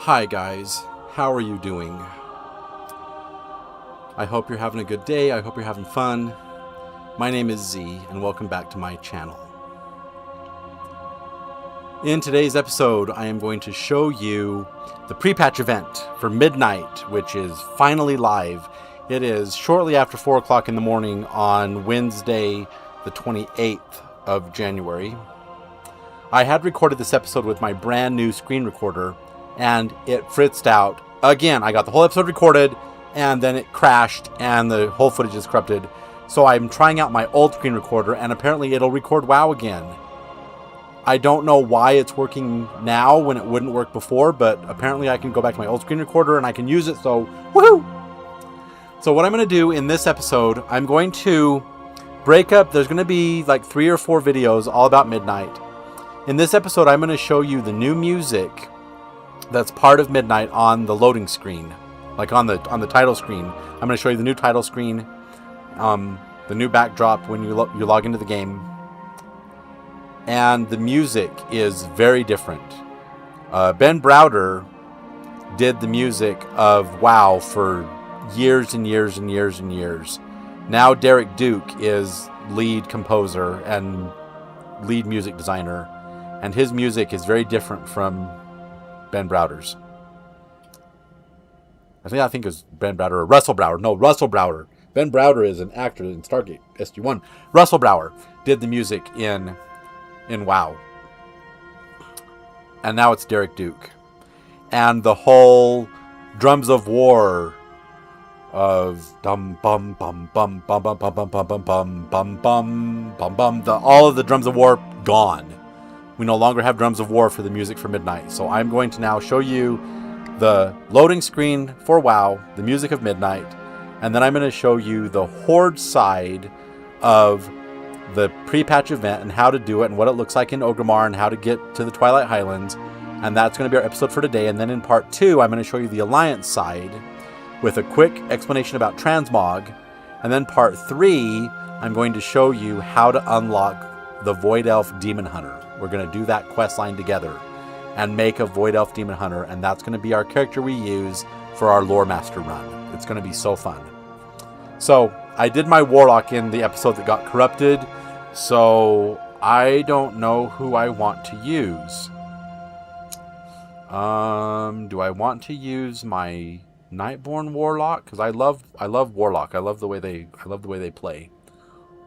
Hi guys, how are you doing? I hope you're having a good day, I hope you're having fun. My name is Z, and welcome back to my channel. In today's episode, I am going to show you the pre-patch event for Midnight, which is finally live. It is shortly after 4 o'clock in the morning on Wednesday, the 28th of January. I had recorded this episode with my brand new screen recorder, and it fritzed out. Again, I got the whole episode recorded, and then it crashed, and the whole footage is corrupted. So I'm trying out my old screen recorder, and apparently it'll record WoW again. I don't know why it's working now when it wouldn't work before, but apparently I can go back to my old screen recorder and I can use it, so woohoo! So what I'm going to do in this episode, I'm going to break up, there's going to be like 3 or 4 videos all about Midnight. In this episode, I'm going to show you the new music that's part of Midnight on the loading screen, like on the title screen. I'm going to show you the new title screen, the new backdrop when you log into the game, and the music is very different. Ben Browder did the music of WoW for years and years and years and years. Now Derek Duke is lead composer and lead music designer, and his music is very different from Ben Browder's. I think it was Ben Browder or Russell Browder. No, Russell Browder. Ben Browder is an actor in Stargate SG-1. Russell Browder did the music in WoW. And now it's Derek Duke. And the whole Drums of War of dum bum bum bum bum bum bum bum bum bum bum bum bum bum bum, all of the Drums of War gone. We no longer have Drums of War for the music for Midnight. So I'm going to now show you the loading screen for WoW, the music of Midnight, and then I'm going to show you the Horde side of the pre-patch event and how to do it and what it looks like in Orgrimmar and how to get to the Twilight Highlands. And that's going to be our episode for today. And then in part 2, I'm going to show you the Alliance side with a quick explanation about Transmog. And then part 3, I'm going to show you how to unlock the Void Elf Demon Hunter. We're going to do that quest line together and make a Void Elf Demon Hunter, and that's going to be our character we use for our Lore Master run. It's going to be so fun. So, I did my Warlock in the episode that got corrupted, so I don't know who I want to use. Do I want to use my Nightborn Warlock? Because I love Warlock. I love the way they play.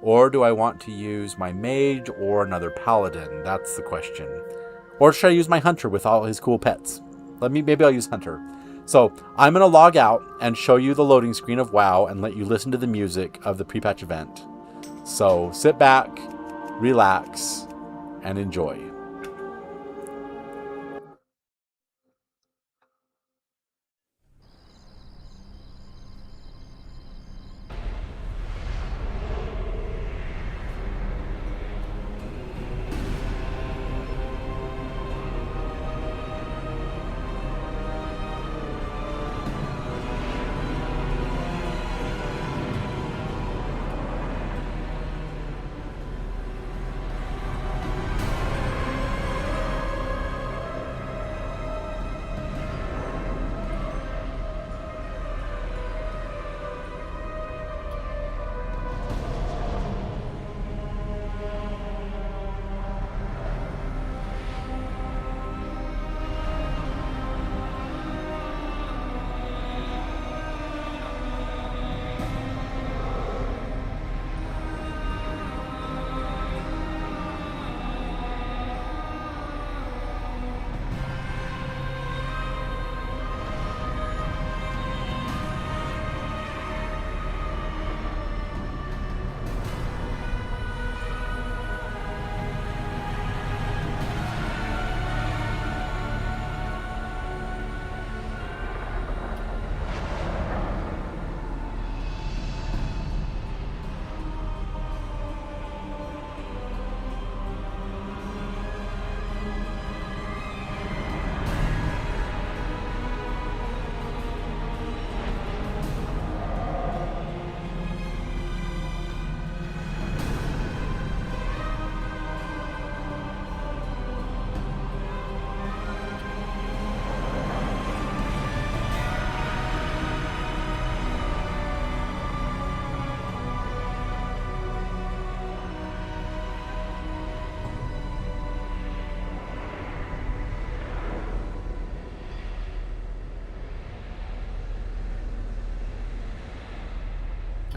Or do I want to use my Mage or another Paladin? That's the question. Or should I use my Hunter with all his cool pets? Maybe I'll use Hunter. So I'm going to log out and show you the loading screen of WoW and let you listen to the music of the pre-patch event. So sit back, relax, and enjoy.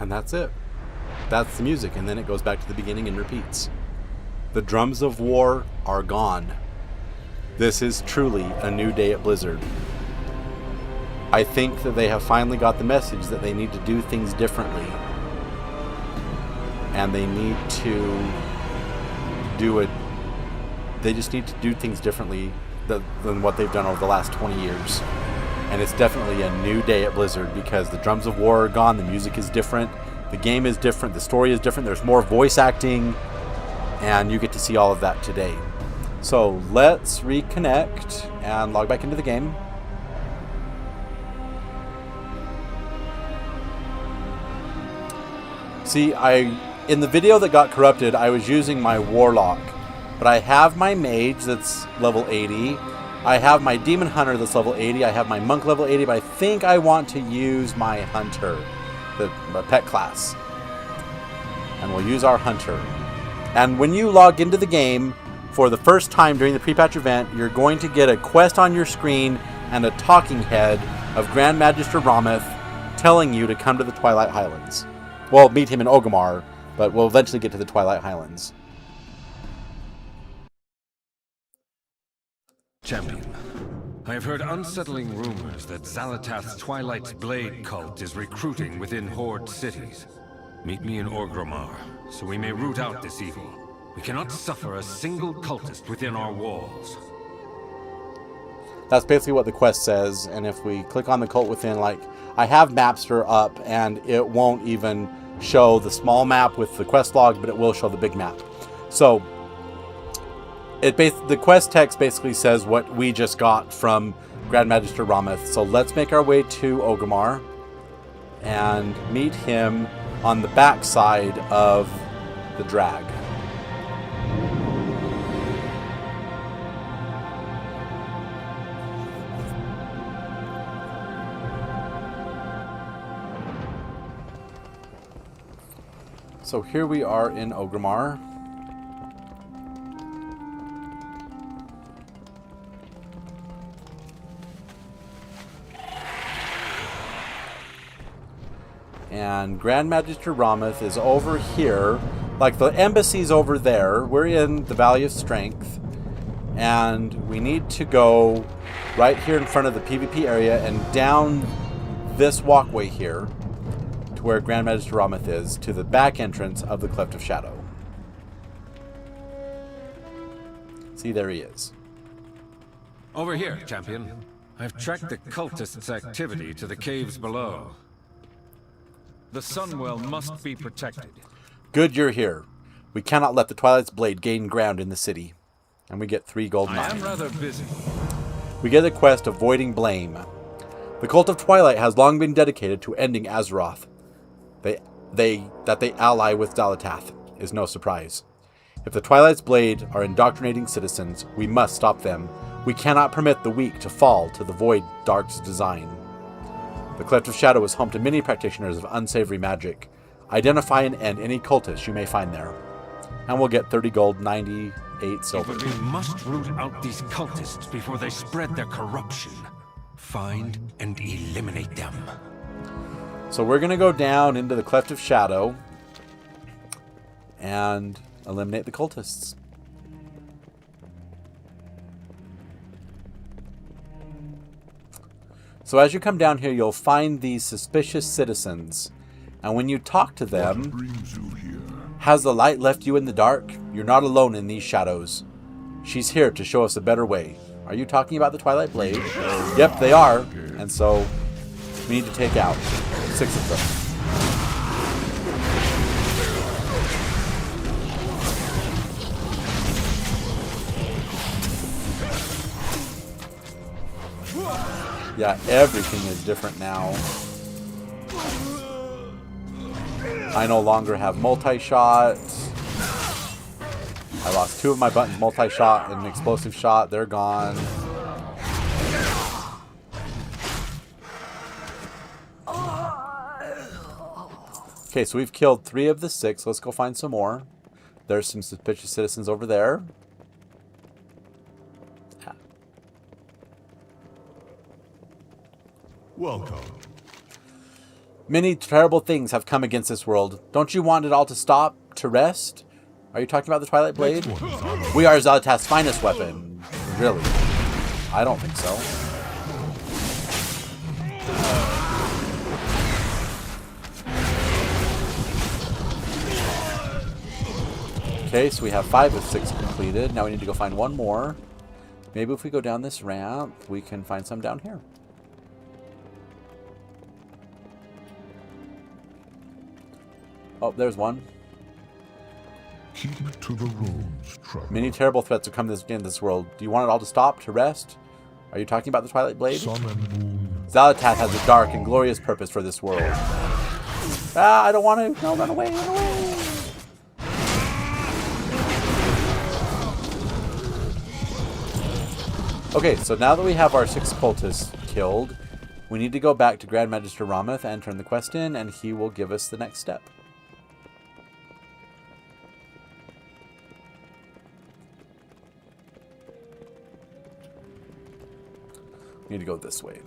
And that's it. That's the music, and then it goes back to the beginning and repeats. The drums of war are gone. This is truly a new day at Blizzard. I think that they have finally got the message that they need to do things differently. And they need to do it. They just need to do things differently than what they've done over the last 20 years. And it's definitely a new day at Blizzard because the drums of war are gone, the music is different, the game is different, the story is different, there's more voice acting, and you get to see all of that today. So let's reconnect and log back into the game. See, in the video that got corrupted, I was using my Warlock, but I have my Mage that's level 80, I have my Demon Hunter that's level 80, I have my Monk level 80, but I think I want to use my Hunter, the pet class. And we'll use our Hunter. And when you log into the game for the first time during the pre-patch event, you're going to get a quest on your screen and a talking head of Grand Magister Rameth telling you to come to the Twilight Highlands. Well, meet him in Orgrimmar, but we'll eventually get to the Twilight Highlands. Champion, I have heard unsettling rumors that Xal'atath's Twilight's Blade cult is recruiting within Horde cities. Meet me in Orgrimmar, so we may root out this evil. We cannot suffer a single cultist within our walls. That's basically what the quest says, and if we click on the cult within, like, I have Mapster up, and it won't even show the small map with the quest log, but it will show the big map. So, the quest text basically says what we just got from Grand Magister Rameth. So let's make our way to Orgrimmar and meet him on the back side of the drag. So here we are in Orgrimmar. And Grand Magister Rameth is over here. Like, the embassy's over there. We're in the Valley of Strength. And we need to go right here in front of the PvP area and down this walkway here to where Grand Magister Rameth is, to the back entrance of the Cleft of Shadow. See, there he is. Over here, champion. I've tracked the cultists' activity to the caves below. The Sunwell must be protected. Good you're here. We cannot let the Twilight's Blade gain ground in the city. And we get 3 gold mines. I am rather busy. We get a quest, Avoiding Blame. The Cult of Twilight has long been dedicated to ending Azeroth. That they ally with Xal'atath is no surprise. If the Twilight's Blade are indoctrinating citizens, we must stop them. We cannot permit the weak to fall to the Void Dark's design. The Cleft of Shadow is home to many practitioners of unsavory magic. Identify and end any cultists you may find there. And we'll get 30 gold, 98 silver. But we must root out these cultists before they spread their corruption. Find and eliminate them. So we're going to go down into the Cleft of Shadow and eliminate the cultists. So as you come down here, you'll find these suspicious citizens. And when you talk to them, has the light left you in the dark? You're not alone in these shadows. She's here to show us a better way. Are you talking about the Twilight Blade? Yep, they are. And so we need to take out 6 of them. Yeah, everything is different now. I no longer have multi-shot. I lost 2 of my buttons, multi-shot and explosive shot. They're gone. Okay, so we've killed 3 of the 6. Let's go find some more. There's some suspicious citizens over there. Welcome. Many terrible things have come against this world. Don't you want it all to stop, to rest? Are you talking about the Twilight Blade? We are Xal'atath's finest weapon. Really? I don't think so. Okay, so we have 5 of 6 completed. Now we need to go find one more. Maybe if we go down this ramp, we can find some down here. Oh, there's one. Keep to the roads, traveler. Many terrible threats have come in this world. Do you want it all to stop, to rest? Are you talking about the Twilight Blade? Sun and moon. Xal'atath has a dark and glorious purpose for this world. Ah, I don't want to. No, run away, run away. Okay, so now that we have our 6 cultists killed, we need to go back to Grand Magister Rameth and turn the quest in, and he will give us the next step. We need to go this way.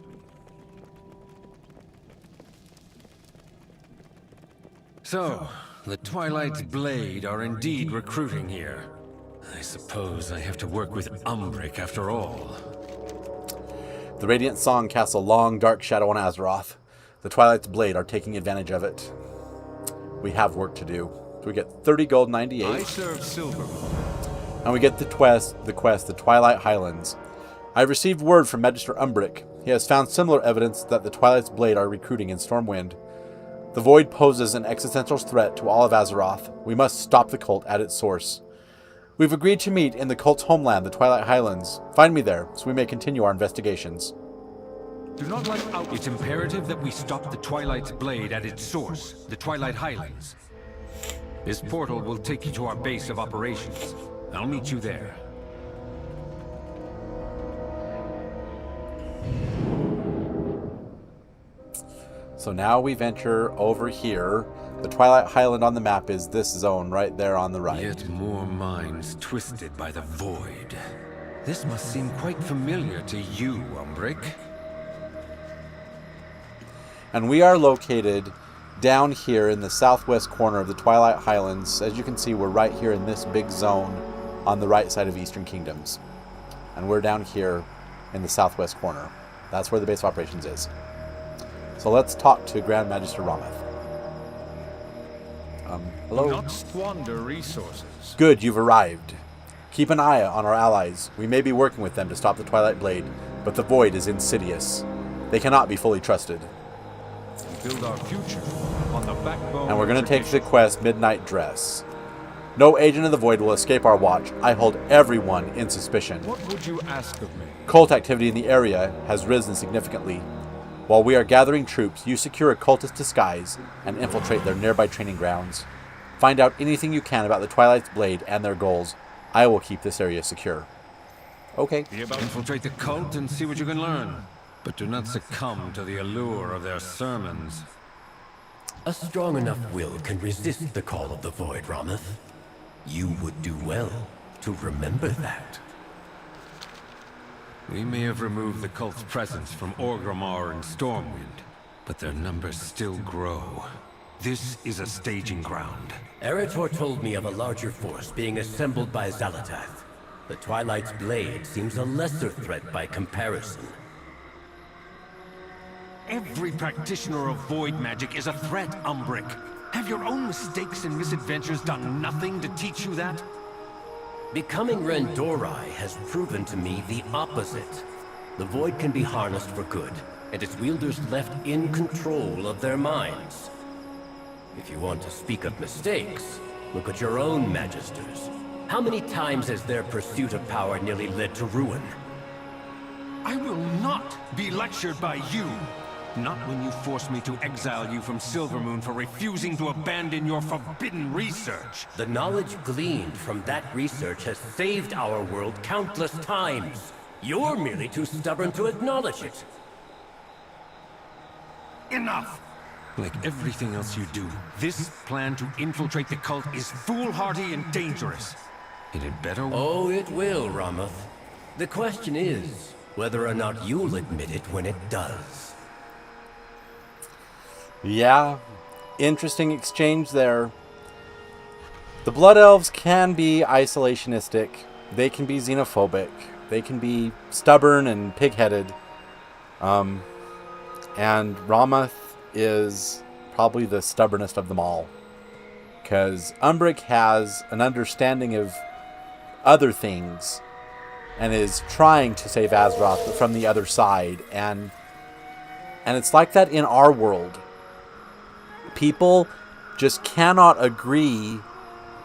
So, the Twilight's Blade are indeed recruiting here. I suppose I have to work with Umbric after all. The Radiant Song casts a long, dark shadow on Azeroth. The Twilight's Blade are taking advantage of it. We have work to do. So we get 30 gold, 98. I serve Silvermoon. And we get the quest, the Twilight Highlands. I have received word from Magister Umbric. He has found similar evidence that the Twilight's Blade are recruiting in Stormwind. The Void poses an existential threat to all of Azeroth. We must stop the cult at its source. We've agreed to meet in the cult's homeland, the Twilight Highlands. Find me there, so we may continue our investigations. Do not let out. It's imperative that we stop the Twilight's Blade at its source, the Twilight Highlands. This portal will take you to our base of operations. I'll meet you there. So now we venture over here. The Twilight Highland on the map is this zone right there on the right. Yet more minds twisted by the Void. This must seem quite familiar to you, Umbric. And we are located down here in the southwest corner of the Twilight Highlands. As you can see, we're right here in this big zone on the right side of Eastern Kingdoms. And we're down here in the southwest corner. That's where the base of operations is. So let's talk to Grand Magister Rameth. Hello? Do not squander resources. Good, you've arrived. Keep an eye on our allies. We may be working with them to stop the Twilight Blade, but the Void is insidious. They cannot be fully trusted. We build our future on the backbone. And we're going to take the quest Midnight Dress. No agent of the Void will escape our watch. I hold everyone in suspicion. What would you ask of me? Cult activity in the area has risen significantly. While we are gathering troops, you secure a cultist disguise and infiltrate their nearby training grounds. Find out anything you can about the Twilight's Blade and their goals. I will keep this area secure. Okay. Infiltrate the cult and see what you can learn. But do not succumb to the allure of their sermons. A strong enough will can resist the call of the Void, Rameth. You would do well to remember that. We may have removed the cult's presence from Orgrimmar and Stormwind, but their numbers still grow. This is a staging ground. Eretor told me of a larger force being assembled by Xal'atath. The Twilight's Blade seems a lesser threat by comparison. Every practitioner of void magic is a threat, Umbric. Have your own mistakes and misadventures done nothing to teach you that? Becoming Rendorai has proven to me the opposite. The Void can be harnessed for good, and its wielders left in control of their minds. If you want to speak of mistakes, look at your own Magisters. How many times has their pursuit of power nearly led to ruin? I will not be lectured by you. Not when you force me to exile you from Silvermoon for refusing to abandon your forbidden research. The knowledge gleaned from that research has saved our world countless times. You're merely too stubborn to acknowledge it. Enough! Like everything else you do, this plan to infiltrate the cult is foolhardy and dangerous. And it better... Oh, it will, Rameth. The question is whether or not you'll admit it when it does. Yeah, interesting exchange there. The Blood Elves can be isolationistic. They can be xenophobic. They can be stubborn and pig-headed. And Ramath is probably the stubbornest of them all. Because Umbric has an understanding of other things and is trying to save Azeroth from the other side. And it's like that in our world. People just cannot agree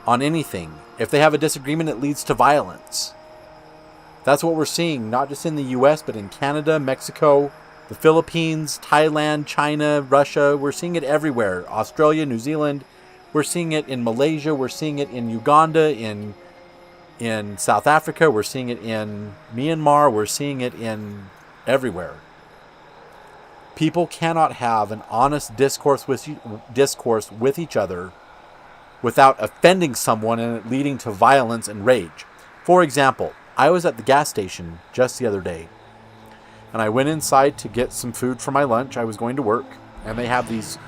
on anything. If they have a disagreement, it leads to violence. That's what we're seeing, not just in the US, but in Canada, Mexico, the Philippines, Thailand, China, Russia. We're seeing it everywhere. Australia, New Zealand. We're seeing it in Malaysia. We're seeing it in Uganda, in South Africa. We're seeing it in Myanmar. We're seeing it in everywhere. People cannot have an honest discourse with each other without offending someone and it leading to violence and rage. For example, I was at the gas station just the other day, and I went inside to get some food for my lunch. I was going to work, and they have these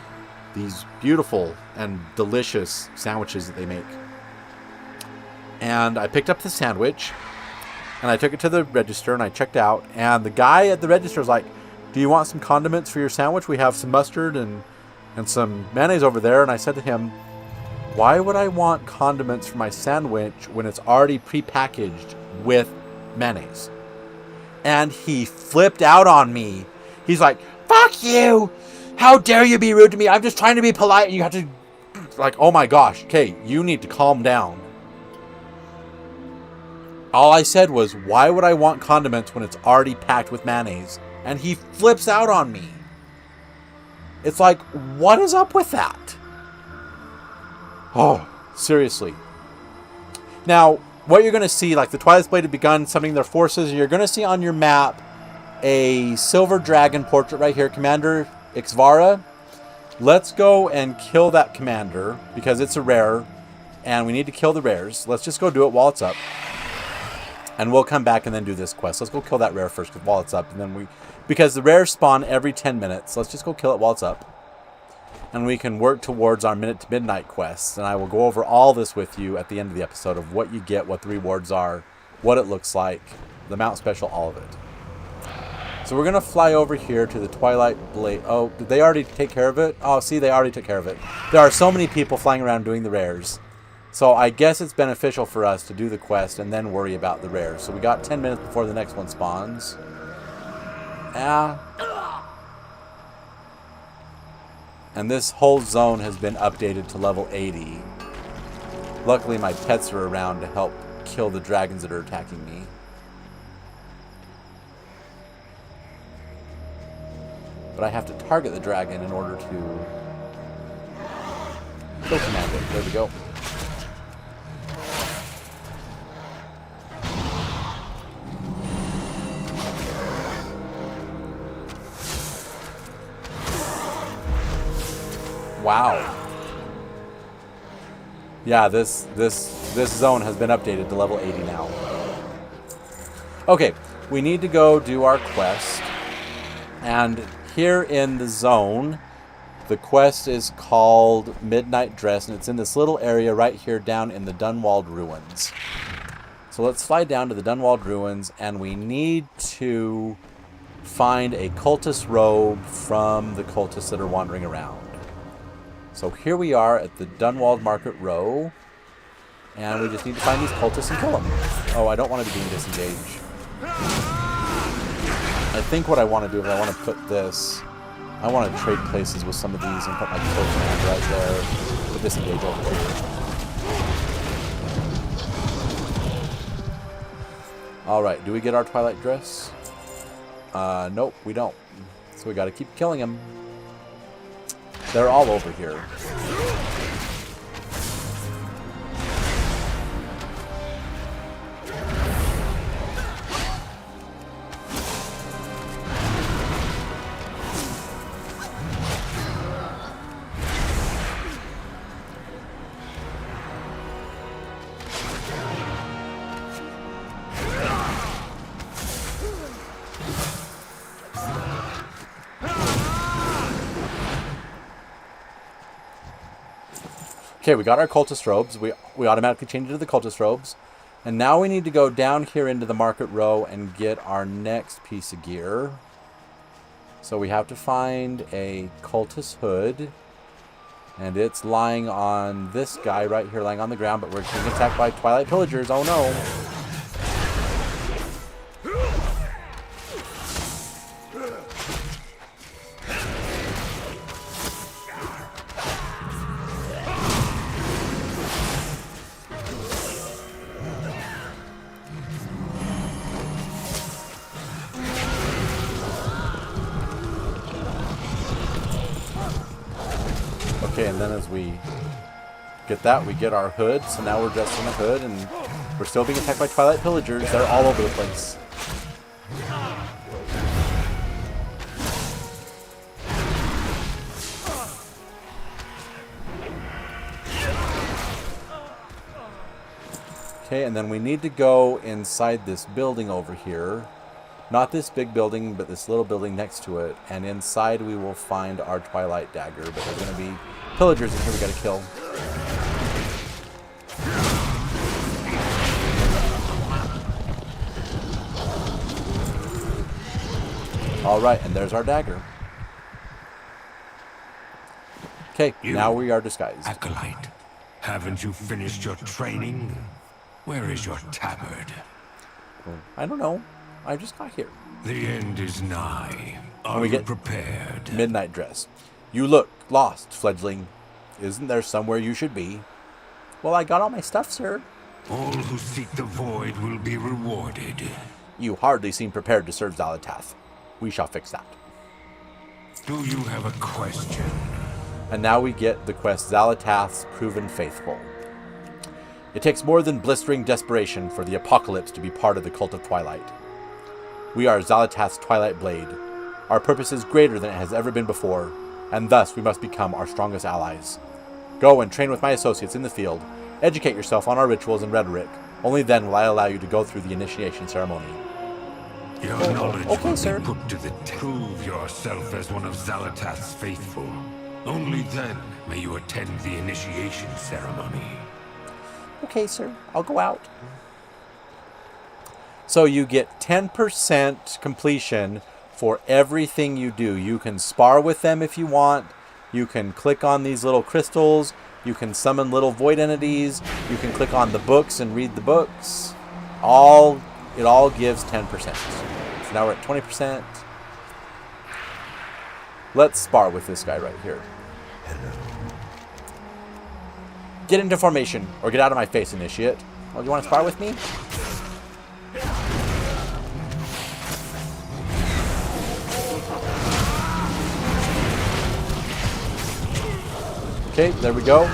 beautiful and delicious sandwiches that they make. And I picked up the sandwich, and I took it to the register, and I checked out, and the guy at the register was like, "Do you want some condiments for your sandwich? We have some mustard and some mayonnaise over there." And I said to him, "Why would I want condiments for my sandwich when it's already prepackaged with mayonnaise?" And he flipped out on me. He's like, "Fuck you! How dare you be rude to me? I'm just trying to be polite and you have to..." Like, oh my gosh, okay, you need to calm down. All I said was, why would I want condiments when it's already packed with mayonnaise? And he flips out on me. It's like, what is up with that? Oh, seriously. Now, what you're going to see, like the Twilight Blade have begun summoning their forces, you're going to see on your map a silver dragon portrait right here, Commander Ixvara. Let's go and kill that commander, because it's a rare, and we need to kill the rares. Let's just go do it while it's up. And we'll come back and then do this quest. Let's go kill that rare first while it's up, and then because the rares spawn every 10 minutes. Let's just go kill it while it's up. And we can work towards our minute to midnight quests. And I will go over all this with you at the end of the episode of what you get, what the rewards are, what it looks like, the mount special, all of it. So we're going to fly over here to the Twilight Blade. Oh, did they already take care of it? Oh, see, they already took care of it. There are so many people flying around doing the rares. So I guess it's beneficial for us to do the quest and then worry about the rares. So we got 10 minutes before the next one spawns. And this whole zone has been updated to level 80. Luckily my pets are around to help kill the dragons that are attacking me. But I have to target the dragon in order to kill Commander. There we go. Wow. Yeah, this zone has been updated to level 80 now. Okay, we need to go do our quest. And here in the zone, the quest is called Midnight Dress, and it's in this little area right here down in the Dunwalled Ruins. So let's fly down to the Dunwalled Ruins, and we need to find a cultist robe from the cultists that are wandering around. So here we are at the Dunwalled Market Row, and we just need to find these cultists and kill them. Oh, I don't want to be doing disengage. I think what I want to do is I want to put this... I want to trade places with some of these and put my kill command right there. Put disengage over here. Alright, do we get our Twilight Dress? Nope, we don't. So we got to keep killing them. They're all over here. Okay, we got our cultist robes. We automatically changed into the cultist robes. And now we need to go down here into the market row and get our next piece of gear. So we have to find a cultist hood. And it's lying on this guy right here, lying on the ground. But we're being attacked by Twilight Pillagers. Oh no. Okay, and then as we get that, we get our hood. So now we're dressed in a hood, and we're still being attacked by Twilight Pillagers. They're all over the place. Okay, and then we need to go inside this building over here. Not this big building, but this little building next to it. And inside we will find our Twilight Dagger. But there's going to be pillagers in here we got to kill. Alright, and there's our dagger. Okay, now we are disguised. Acolyte, haven't you finished your training? Where is your tabard? I don't know. I just got here. The end is nigh. Are we you get prepared? Midnight dress. You look lost, fledgling. Isn't there somewhere you should be? Well, I got all my stuff, sir. All who seek the void will be rewarded. You hardly seem prepared to serve Zalatath. We shall fix that. Do you have a question? And now we get the quest Zalatath's Proven Faithful. It takes more than blistering desperation for the apocalypse to be part of the Cult of Twilight. We are Zalatath's Twilight Blade. Our purpose is greater than it has ever been before, and thus we must become our strongest allies. Go and train with my associates in the field. Educate yourself on our rituals and rhetoric. Only then will I allow you to go through the initiation ceremony. Your knowledge okay, will sir. be put to the test. Prove yourself as one of Zalatath's faithful. Only then may you attend the initiation ceremony. Okay, sir. I'll go out. So you get 10% completion for everything you do. You can spar with them if you want. You can click on these little crystals. You can summon little void entities. You can click on the books and read the books. It all gives 10%. So now we're at 20%. Let's spar with this guy right here. Get into formation, or get out of my face, initiate. Oh, you want to spar with me? Okay, there we go.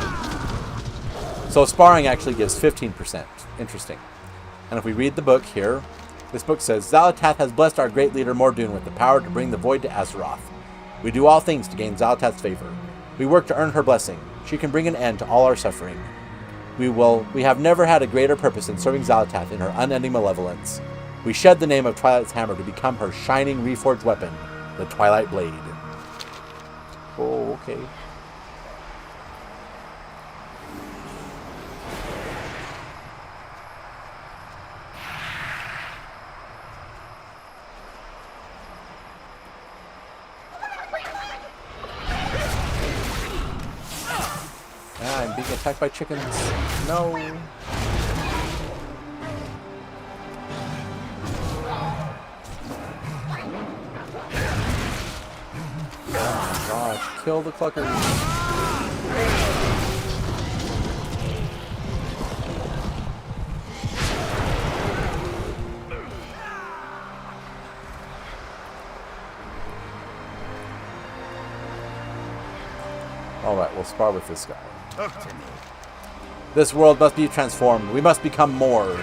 So sparring actually gives 15%. Interesting. And if we read the book here, this book says, Zalatath has blessed our great leader Mordoon with the power to bring the void to Azeroth. We do all things to gain Zalatath's favor. We work to earn her blessing. She can bring an end to all our suffering. We have never had a greater purpose in serving Zalatath in her unending malevolence. We shed the name of Twilight's hammer to become her shining reforged weapon, the Twilight Blade. Oh, okay. I'm being attacked by chickens. No. Oh gosh, kill the cluckers. Alright, we'll spar with this guy. This world must be transformed. We must become more.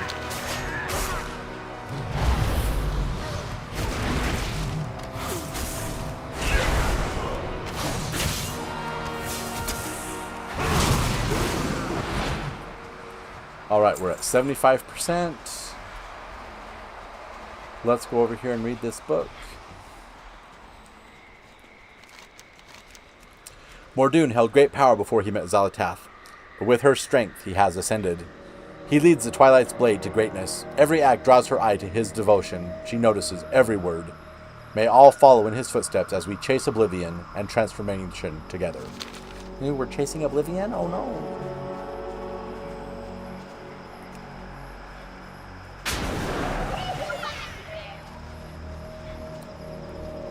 Alright, we're at 75%. Let's go over here and read this book. Mordoon held great power before he met Zalatath. but with her strength he has ascended. He leads the Twilight's blade to greatness. Every act draws her eye to his devotion. She notices every word. May all follow in his footsteps as we chase oblivion and transformation together. We're chasing oblivion? Oh no.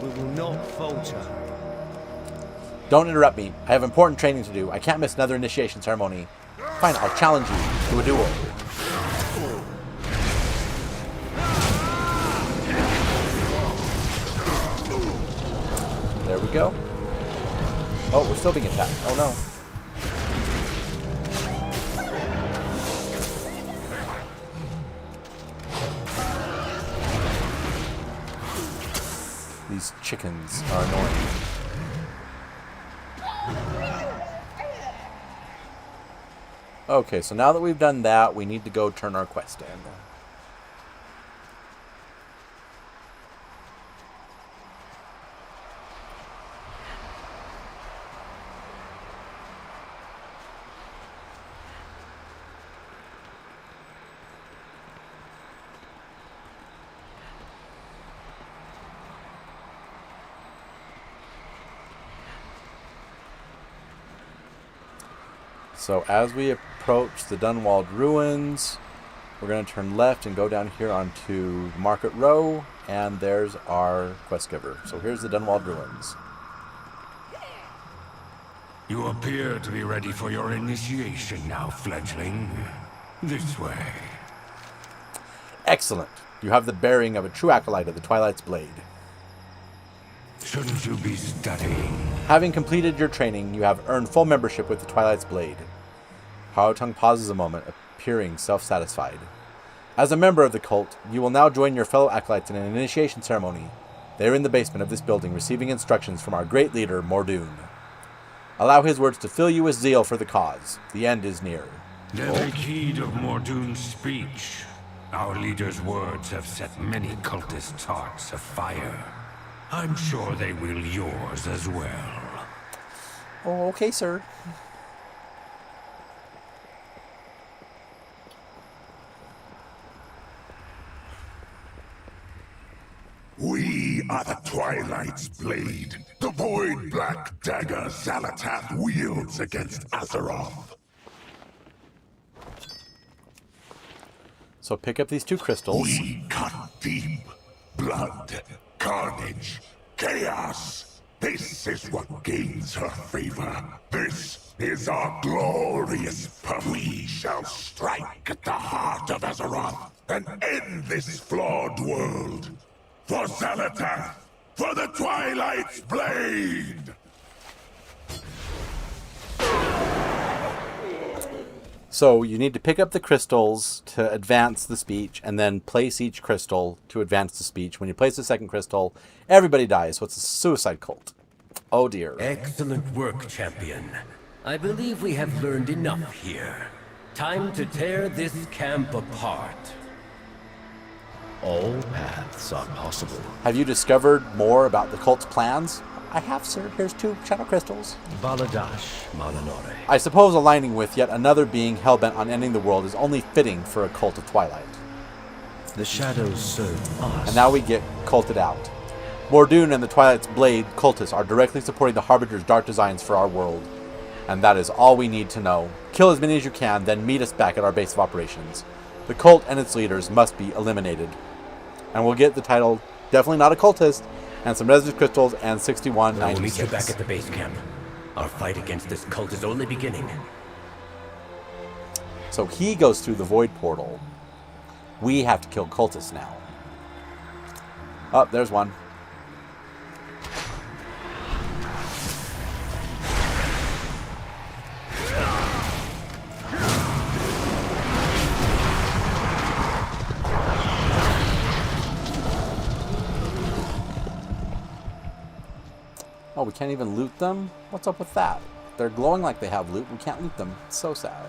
We will not falter. Don't interrupt me. I have important training to do. I can't miss another initiation ceremony. Fine, I'll challenge you to a duel. There we go. Oh, we're still being attacked. Oh no. These chickens are annoying. Okay, so now that we've done that, we need to go turn our quest in. So as we approach the Dunwalled Ruins, we're going to turn left and go down here onto Market Row, and there's our quest giver. So here's the Dunwalled Ruins. You appear to be ready for your initiation now, fledgling. This way. Excellent. You have the bearing of a true acolyte of the Twilight's Blade. Shouldn't you be studying? Having completed your training, you have earned full membership with the Twilight's Blade. Haotung pauses a moment, appearing self-satisfied. As a member of the cult, you will now join your fellow acolytes in an initiation ceremony. They are in the basement of this building, receiving instructions from our great leader, Mordoon. Allow his words to fill you with zeal for the cause. The end is near. Take heed of Mordoon's speech. Our leader's words have set many cultists' hearts afire. I'm sure they will yours as well. Oh, okay, sir. We are the Twilight's Blade, the void black dagger Zalatath wields against Azeroth. So pick up these two crystals. We cut deep. Blood, carnage, chaos. This is what gains her favor. This is our glorious power. We shall strike at the heart of Azeroth and end this flawed world. For Zalatath, for the Twilight's Blade! So you need to pick up the crystals to advance the speech, and then place each crystal to advance the speech. When you place the second crystal, everybody dies, so it's a suicide cult. Oh dear. Excellent work, champion. I believe we have learned enough here. Time to tear this camp apart. All paths are possible. Have you discovered more about the cult's plans? I have, sir. Here's 2 shadow crystals. Baladash Malanore. I suppose aligning with yet another being hellbent on ending the world is only fitting for a cult of Twilight. The shadows serve us. And now we get culted out. Mordoon and the Twilight's Blade cultists are directly supporting the Harbinger's dark designs for our world. And that is all we need to know. Kill as many as you can, then meet us back at our base of operations. The cult and its leaders must be eliminated. And we'll get the title, Definitely Not a Cultist, and some resonance crystals, and 6196. I will meet you back at the base camp. Our fight against this cult is only beginning. So he goes through the void portal. We have to kill cultists now. Oh, there's one. Oh, we can't even loot them? What's up with that? They're glowing like they have loot. We can't loot them. It's so sad.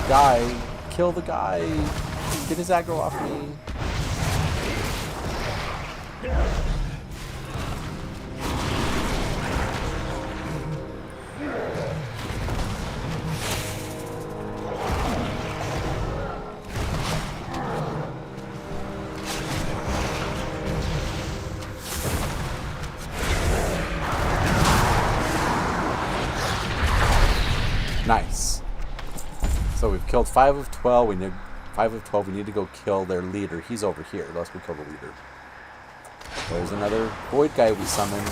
Die. Kill the guy. Get his aggro off me. Nice. So we've killed 5 of 12. We need 5 of 12. We need to go kill their leader. He's over here. Let's go kill the leader. There's another void guy we summoned.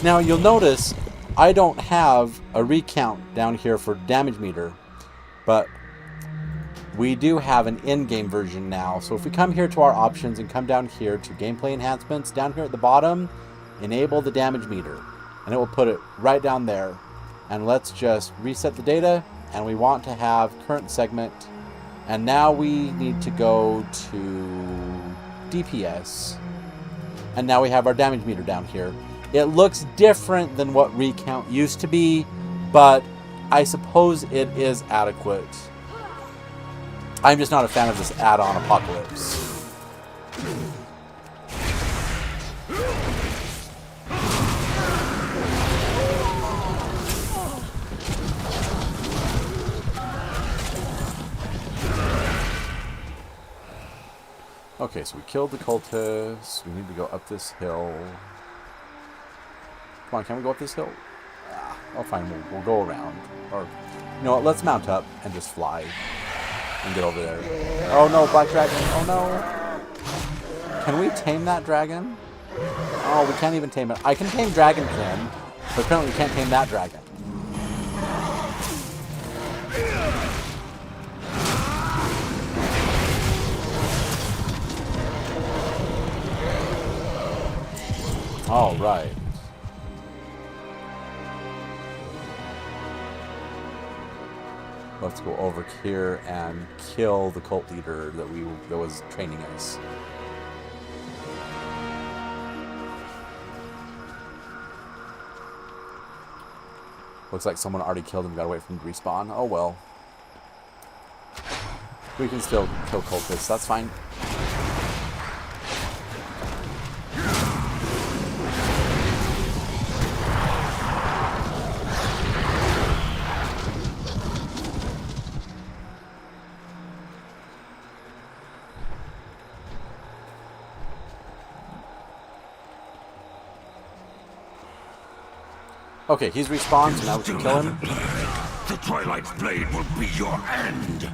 Now you'll notice I don't have a recount down here for damage meter, but we do have an in-game version now. So if we come here to our options and come down here to gameplay enhancements, down here at the bottom, enable the damage meter, and it will put it right down there. And let's just reset the data, and we want to have current segment, and now we need to go to DPS, and now we have our damage meter down here. It looks different than what recount used to be, but I suppose it is adequate. I'm just not a fan of this add-on Apocalypse. Okay, so we killed the cultists. We need to go up this hill. Come on, can we go up this hill? Oh, fine, we'll go around. Or, you know what, let's mount up and just fly and get over there. Oh no, Black Dragon, oh no. Can we tame that dragon? Oh, we can't even tame it. I can tame Dragonkin, but apparently we can't tame that dragon. All right. Let's go over here and kill the cult leader that was training us. Looks like someone already killed him. Gotta wait for him to respawn. Oh well. We can still kill cultists. That's fine. Okay, he's respawned, so now we can kill him. The Twilight's blade will be your end.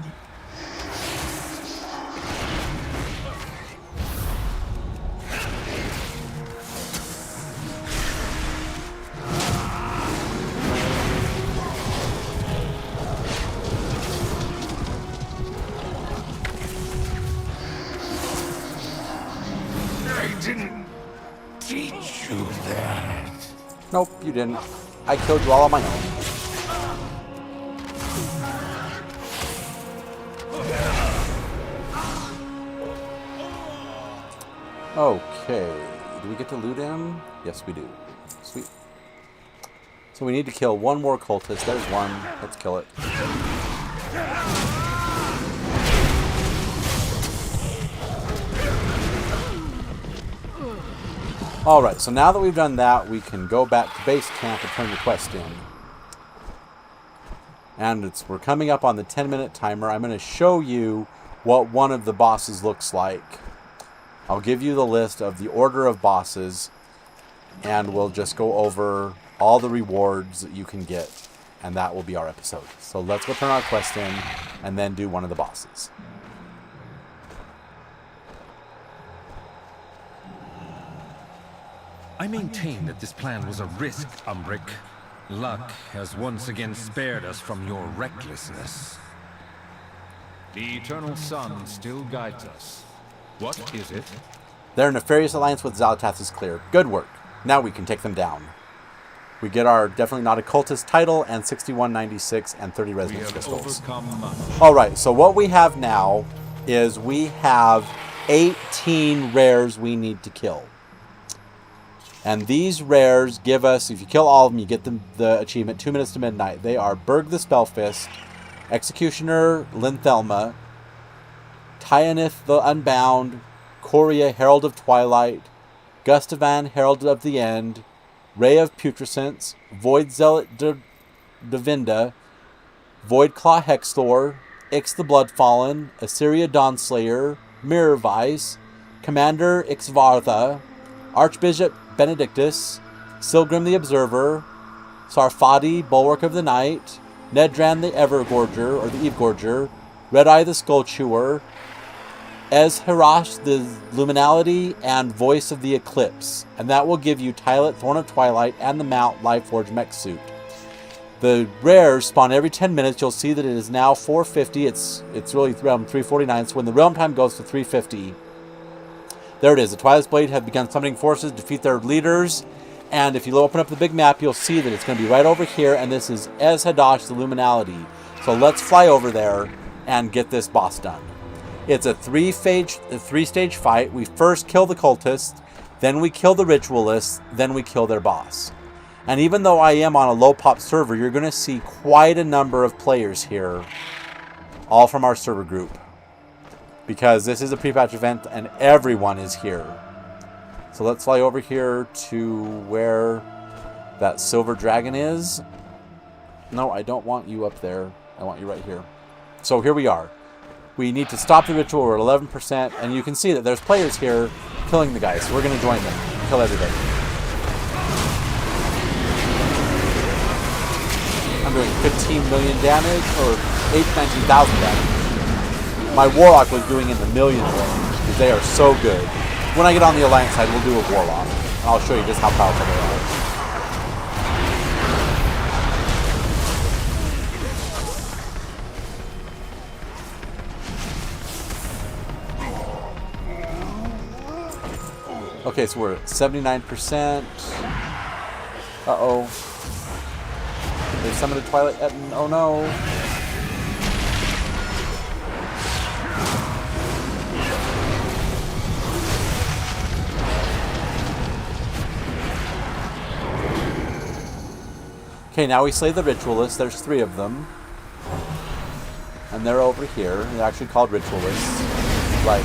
I didn't teach you that. Nope, you didn't. I killed you all on my own. Okay. Do we get to loot him? Yes, we do. Sweet. So we need to kill one more cultist. There's one. Let's kill it. Alright, so now that we've done that, we can go back to base camp and turn the quest in. And we're coming up on the 10-minute timer. I'm going to show you what one of the bosses looks like. I'll give you the list of the order of bosses, and we'll just go over all the rewards that you can get, and that will be our episode. So let's go turn our quest in, and then do one of the bosses. I maintain that this plan was a risk, Umbric. Luck has once again spared us from your recklessness. The eternal sun still guides us. What is it? Their nefarious alliance with Xalatath is clear. Good work. Now we can take them down. We get our definitely not a cultist title and 6196 and 30 We resonance have crystals. overcome much. All right, so what we have now is we have 18 rares we need to kill. And these rares give us, if you kill all of them, you get the achievement 2 minutes to midnight. They are Berg the Spellfist, Executioner Linthelma, Tyanith the Unbound, Coria Herald of Twilight, Gustavan Herald of the End, Ray of Putrescence, Void Zealot Devinda, Voidclaw Hexthor, Ix the Bloodfallen, Assyria Dawnslayer, Mirror Vice, Commander Ixvartha, Archbishop Benedictus, Silgrim the Observer, Sarfati, Bulwark of the Night, Nedran the Evergorger, or the Evegorger, Red Eye the Skullchewer, Ezhirash the Luminality, and Voice of the Eclipse. And that will give you Tylet, Thorn of Twilight, and the Mount Lifeforge Mech Suit. The rares spawn every 10 minutes. You'll see that it is now 450. It's really around 349. So when the realm time goes to 350, there it is. The Twilight's Blade have begun summoning forces, defeat their leaders. And if you open up the big map, you'll see that it's going to be right over here. And this is Ezhadash, the Luminality. So let's fly over there and get this boss done. It's a three-stage fight. We first kill the cultists, then we kill the ritualists, then we kill their boss. And even though I am on a low-pop server, you're going to see quite a number of players here, all from our server group. Because this is a pre-patch event and everyone is here. So let's fly over here to where that silver dragon is. No, I don't want you up there. I want you right here. So here we are. We need to stop the ritual. We're at 11%. And you can see that there's players here killing the guys. So we're going to join them. Kill everybody. I'm doing 15 million damage or 19,000 damage. My Warlock was doing in the millions range because they are so good. When I get on the Alliance side, we'll do a Warlock. And I'll show you just how powerful they are. Okay, so we're at 79%. Uh-oh. They summoned a Twilight Etten. Oh no. Okay, now we slay the Ritualists. There's 3 of them. And they're over here. They're actually called Ritualists. Like,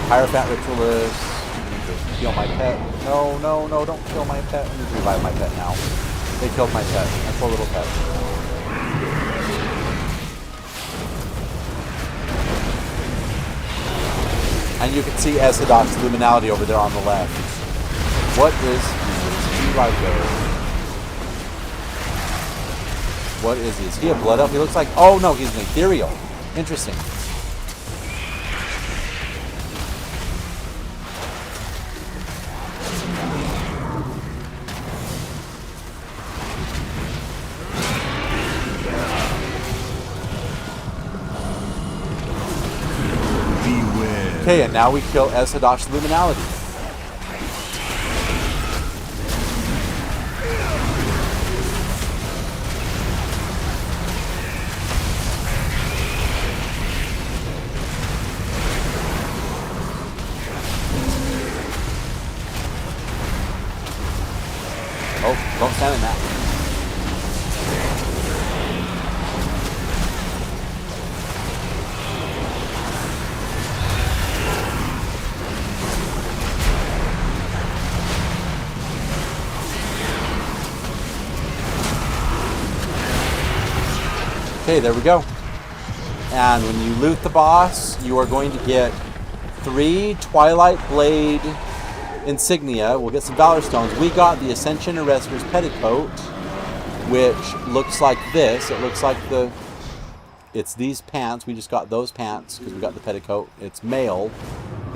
Hierophant Ritualists. Kill my pet. No, no, no, don't kill my pet. I need to revive my pet now. They killed my pet. My poor little pet. And you can see Ezhadok's Luminality over there on the left. What is he right there? What is he? Is he a Blood Elf? He looks like... Oh no, he's an Ethereal. Interesting. Okay, and now we kill Ezhadok's Luminality. Oh, don't stand in that. Okay, there we go. And when you loot the boss, you are going to get 3 Twilight Blade insignia. We'll get some Valor Stones. We got the Ascension Arrester's Petticoat, which looks like this. It looks like it's these pants. We just got those pants because we got the Petticoat. It's male.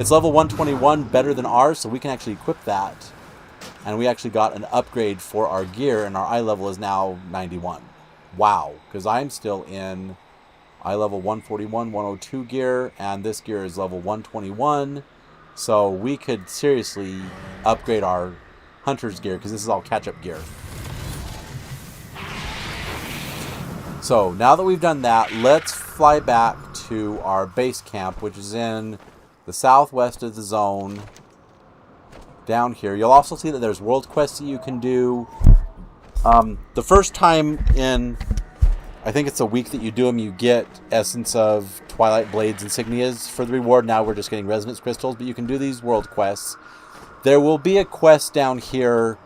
It's level 121, better than ours, so we can actually equip that. And we actually got an upgrade for our gear, and our eye level is now 91. Wow, because I'm still in eye level 141, 102 gear, and this gear is level 121. So we could seriously upgrade our hunter's gear, because this is all catch-up gear. So now that we've done that, let's fly back to our base camp, which is in the southwest of the zone, down here. You'll also see that there's world quests that you can do. The first time in, I think it's a week that you do them, you get Essence of Twilight Blades insignias for the reward. Now we're just getting resonance crystals, but you can do these world quests. There will be a quest down here.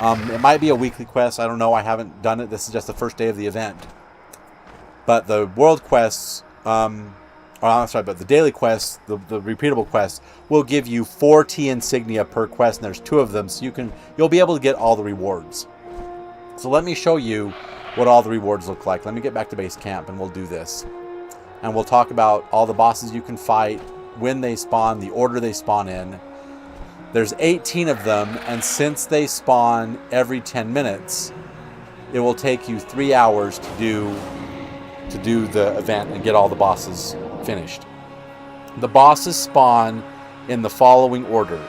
It might be a weekly quest. I don't know. I haven't done it. This is just the first day of the event. But the world quests, but the daily quests, the repeatable quests, will give you 4 T insignia per quest, and there's 2 of them, so you'll be able to get all the rewards. So let me show you what all the rewards look like. Let me get back to base camp, and we'll do this. And we'll talk about all the bosses you can fight, when they spawn, the order they spawn in. There's 18 of them, and since they spawn every 10 minutes, it will take you 3 hours to do the event and get all the bosses finished. The bosses spawn in the following order: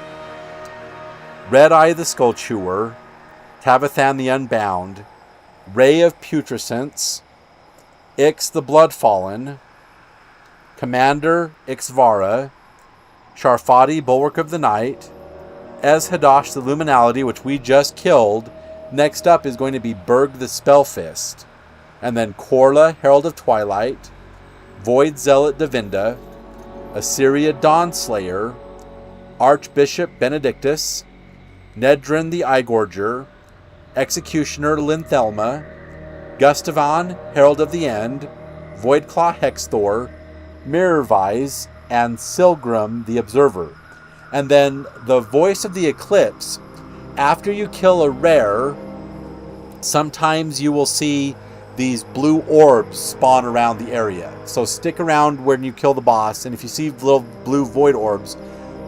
Red Eye the Skull Chewer, Tabathan the Unbound, Ray of Putrescence, Ix the Bloodfallen, Commander Ixvara, Sharfati Bulwark of the Night, Ez-Hadash the Luminality, which we just killed. Next up is going to be Berg the Spellfist, and then Korla, Herald of Twilight, Void Zealot Devinda, Assyria Dawnslayer, Archbishop Benedictus, Nedrin the Eyegorger, Executioner Linthelma, Gustavan, Herald of the End, Voidclaw Hexthor, Mirrorvise, and Silgrim the Observer. And then the Voice of the Eclipse. After you kill a rare, sometimes you will see these blue orbs spawn around the area. So stick around when you kill the boss, and if you see little blue void orbs,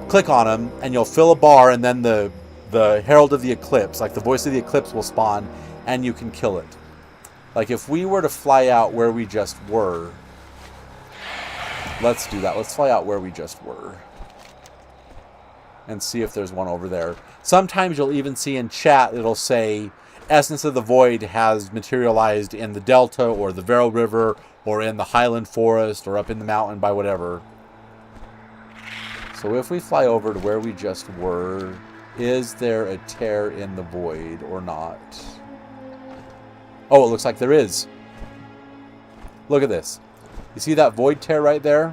click on them, and you'll fill a bar, and then the Herald of the Eclipse, like the Voice of the Eclipse, will spawn, and you can kill it. Like if we were to fly out where we just were, let's do that. Let's fly out where we just were and see if there's one over there. Sometimes you'll even see in chat, it'll say Essence of the Void has materialized in the Delta or the Vero River or in the Highland Forest or up in the mountain by whatever. So if we fly over to where we just were, is there a tear in the void or not? Oh, it looks like there is. Look at this. You see that void tear right there?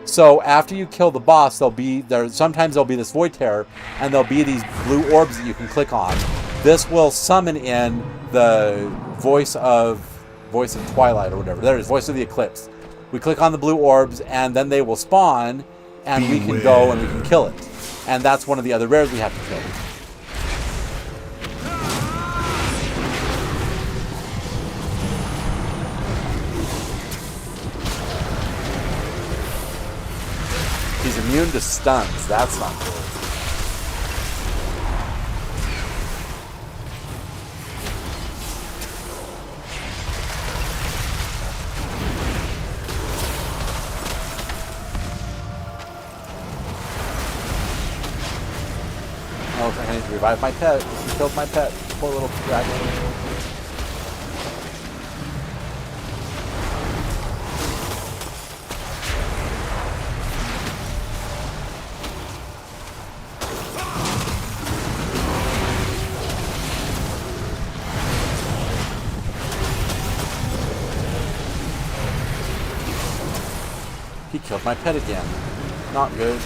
So after you kill the boss, sometimes there'll be this void tear, and there'll be these blue orbs that you can click on. This will summon in the voice of Twilight or whatever. There it is, Voice of the Eclipse. We click on the blue orbs, and then they will spawn, and we can go and we can kill it. And that's one of the other rares we have to kill. He's immune to stuns. That's not good. Oh, I need to revive my pet. He killed my pet. Poor little dragon. He killed my pet again. Not good.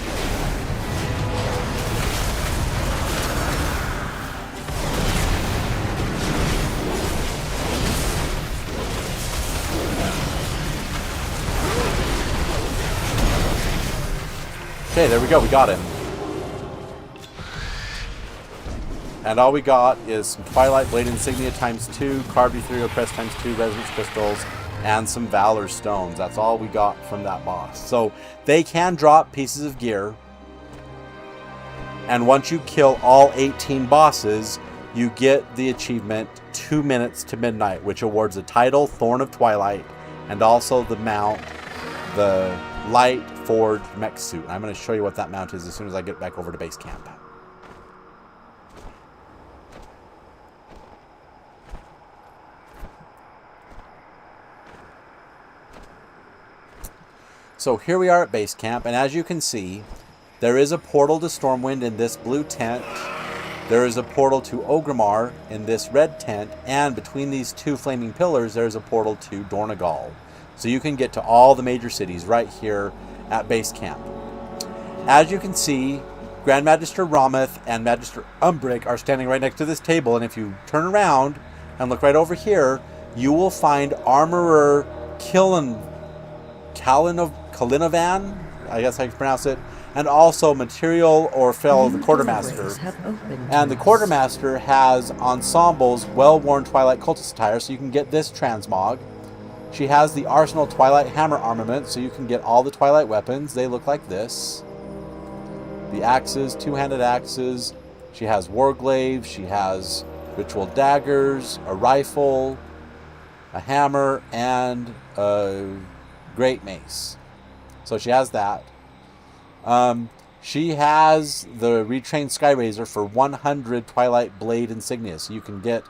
Okay, there we go. We got him. And all we got is some Twilight Blade Insignia ×2, Carved Ethereal Crest ×2, Resonance Crystals, and some Valor Stones. That's all we got from that boss. So they can drop pieces of gear. And once you kill all 18 bosses, you get the achievement 2 minutes to midnight, which awards the title Thorn of Twilight and also the mount, the Light forged mech suit. I'm going to show you what that mount is as soon as I get back over to base camp. So here we are at base camp, and as you can see, there is a portal to Stormwind in this blue tent. There is a portal to Orgrimmar in this red tent, and between these two flaming pillars, there's a portal to Dornegal. So you can get to all the major cities right here at base camp. As you can see, Grand Magister Romoth and Magister Umbric are standing right next to this table, and if you turn around and look right over here, you will find Armorer Kalinovan, I guess I can pronounce it, and also Material Orfel, the Quartermaster. And the Quartermaster has Ensemble's well-worn Twilight Cultist attire, so you can get this transmog. She has the Arsenal Twilight Hammer armament, so you can get all the Twilight weapons. They look like this. The axes, two-handed axes. She has Warglaive. She has Ritual Daggers, a rifle, a hammer, and a Great Mace. So she has that. She has the Retrained Skyraiser for 100 Twilight Blade insignia. So you can get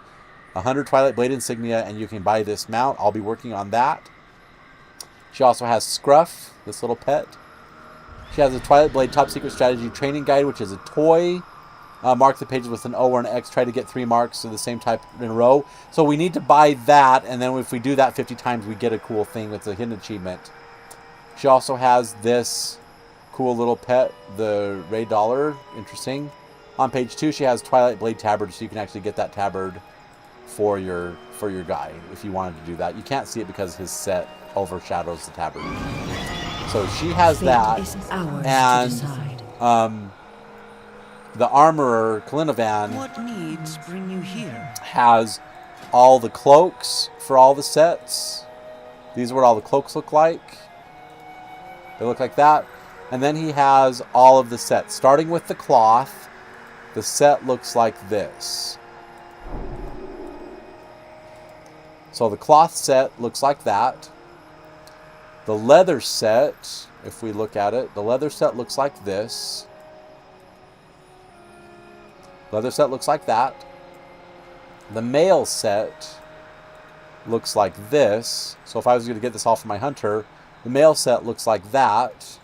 100 Twilight Blade insignia and you can buy this mount. I'll be working on that. She also has Scruff, this little pet. She has a Twilight Blade Top Secret Strategy Training Guide, which is a toy. Mark the pages with an O or an X. Try to get 3 marks of the same type in a row. So we need to buy that, and then if we do that 50 times, we get a cool thing. It's a hidden achievement. She also has this cool little pet, the Ray Dollar. Interesting. On page 2, she has Twilight Blade Tabard, so you can actually get that tabard for your guy if you wanted to do that. You can't see it because his set overshadows the tabard. So she has that, and the Armorer Kalinovan what needs bring you here? Has all the cloaks for all the sets. These are what all the cloaks look like. They look like that. And then he has all of the sets. Starting with the cloth, the set looks like this. So the cloth set looks like that. The leather set, if we look at it, the leather set looks like this. Leather set looks like that. The mail set looks like this. So if I was going to get this all for my hunter, the mail set looks like that.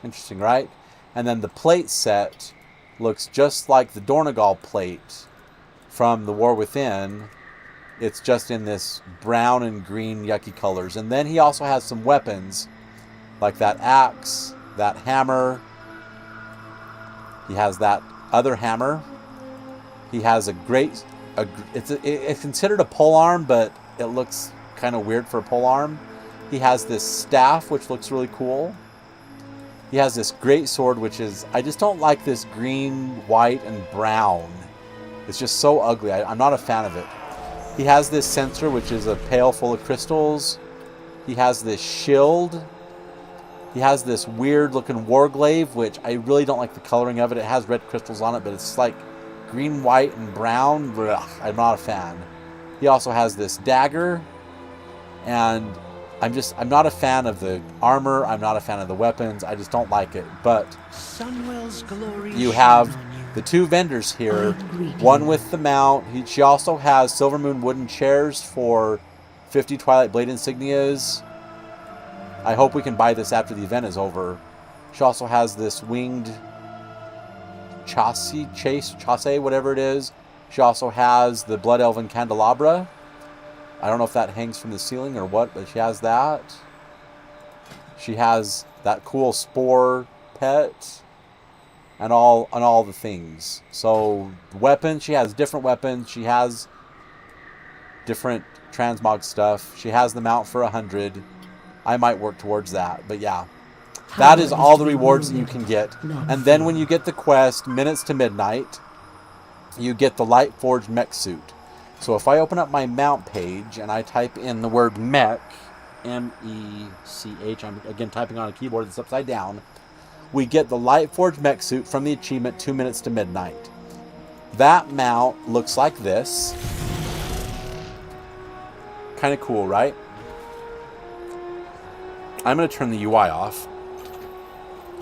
Interesting, right? And then the plate set looks just like the Dornegal plate from the War Within. It's just in this brown and green yucky colors. And then he also has some weapons, like that axe, that hammer. He has that other hammer. He has it's considered a polearm, but it looks kind of weird for a polearm. He has this staff, which looks really cool. He has this great sword, which is, I just don't like this green, white, and brown. It's just so ugly. I'm not a fan of it. He has this censer, which is a pail full of crystals. He has this shield. He has this weird looking Warglaive, which I really don't like the coloring of it. It has red crystals on it, but it's like green, white, and brown. Ugh, I'm not a fan. He also has this dagger, and I'm not a fan of the armor. I'm not a fan of the weapons. I just don't like it. But Sunwell's glory you have the two vendors here, one with the mount. She also has Silvermoon wooden chairs for 50 Twilight Blade insignias. I hope we can buy this after the event is over. She also has this winged chassis, whatever it is. She also has the Blood Elven candelabra. I don't know if that hangs from the ceiling or what, but she has that. She has that cool spore pet and all the things. So weapons, she has different weapons. She has different transmog stuff. She has the mount for 100. I might work towards that, but yeah. That is all the rewards that you can get. And then when you get the quest, Minutes to Midnight, you get the Light Forged mech suit. So if I open up my mount page and I type in the word mech, M-E-C-H, I'm again typing on a keyboard that's upside down, we get the Light Forged mech suit from the achievement 2 Minutes to Midnight. That mount looks like this. Kind of cool, right? I'm going to turn the UI off.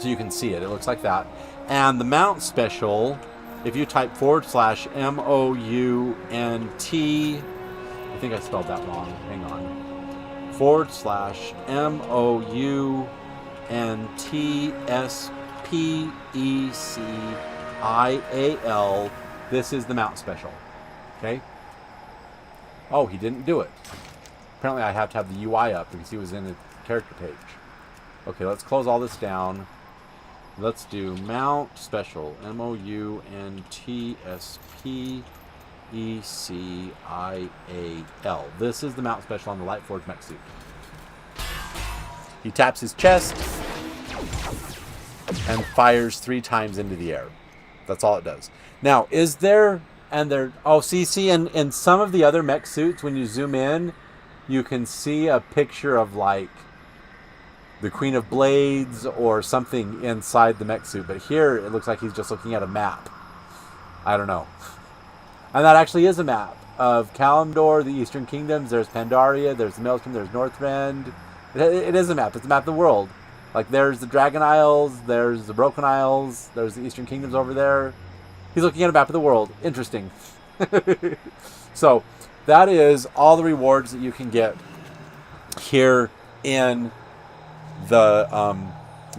So you can see it. It looks like that. And the mount special, if you type / MOUNT, I think I spelled that wrong. Hang on. /MOUNTSPECIAL. This is the mount special. Okay? Oh, he didn't do it. Apparently I have to have the UI up because he was in the character page. Okay, let's close all this down. Let's do mount special. MOUNTSPECIAL. This is the mount special on the Lightforged mech suit. He taps his chest and fires 3 times into the air. That's all it does. Now, is there... And there... Oh, see, in some of the other mech suits, when you zoom in, you can see a picture of, like, the Queen of Blades or something inside the mech suit. But here, it looks like he's just looking at a map. I don't know. And that actually is a map of Kalimdor, the Eastern Kingdoms. There's Pandaria, there's the Maelstrom, there's Northrend. It is a map. It's a map of the world. Like, there's the Dragon Isles, there's the Broken Isles, there's the Eastern Kingdoms over there. He's looking at a map of the world. Interesting. So, that is all the rewards that you can get here in the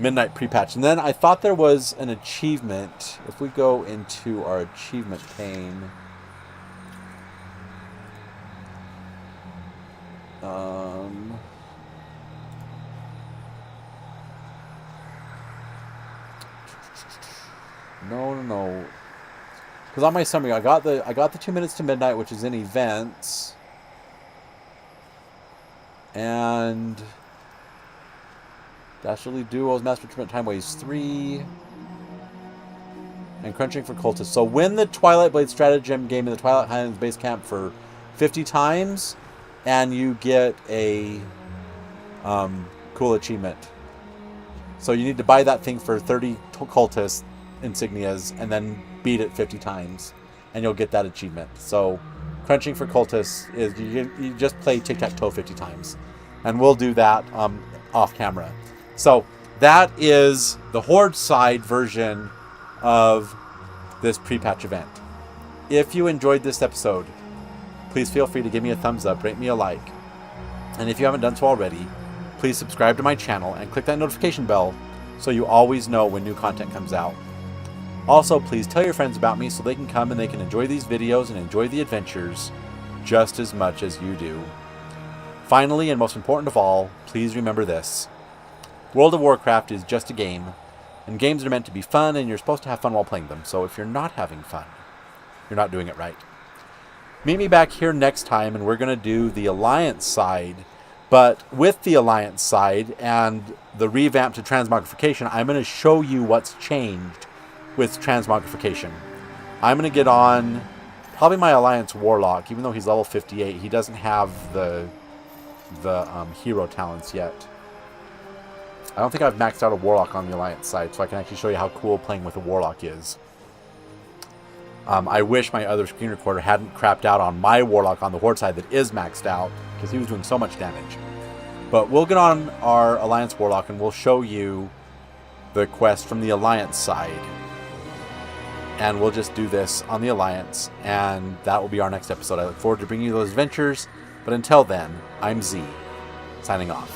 Midnight pre-patch. And then I thought there was an achievement. If we go into our achievement pane... No. Because on my summary, I got the 2 minutes to midnight, which is in events, and Dastardly Duos, Master Treatment Time weighs 3, and Crunching for Cultists. So win the Twilight Blade Stratagem game in the Twilight Highlands base camp for 50 times, and you get a cool achievement. So you need to buy that thing for 30 cultist insignias and then beat it 50 times, and you'll get that achievement. So Crunching for Cultists is you just play tic-tac-toe 50 times, and we'll do that off camera. So that is the Horde side version of this pre-patch event. If you enjoyed this episode, please feel free to give me a thumbs up, rate me a like, and if you haven't done so already, please subscribe to my channel and click that notification bell so you always know when new content comes out. Also, please tell your friends about me so they can come and they can enjoy these videos and enjoy the adventures just as much as you do. Finally, and most important of all, please remember this. World of Warcraft is just a game, and games are meant to be fun, and you're supposed to have fun while playing them. So if you're not having fun, you're not doing it right. Meet me back here next time, and we're going to do the Alliance side. But with the Alliance side and the revamp to transmogrification, I'm going to show you what's changed with transmogrification. I'm going to get on probably my Alliance Warlock, even though he's level 58. He doesn't have the hero talents yet. I don't think I've maxed out a Warlock on the Alliance side, so I can actually show you how cool playing with a Warlock is. I wish my other screen recorder hadn't crapped out on my Warlock on the Horde side that is maxed out, because he was doing so much damage. But we'll get on our Alliance Warlock and we'll show you the quest from the Alliance side. And we'll just do this on the Alliance, and that will be our next episode. I look forward to bringing you those adventures, but until then, I'm Z, signing off.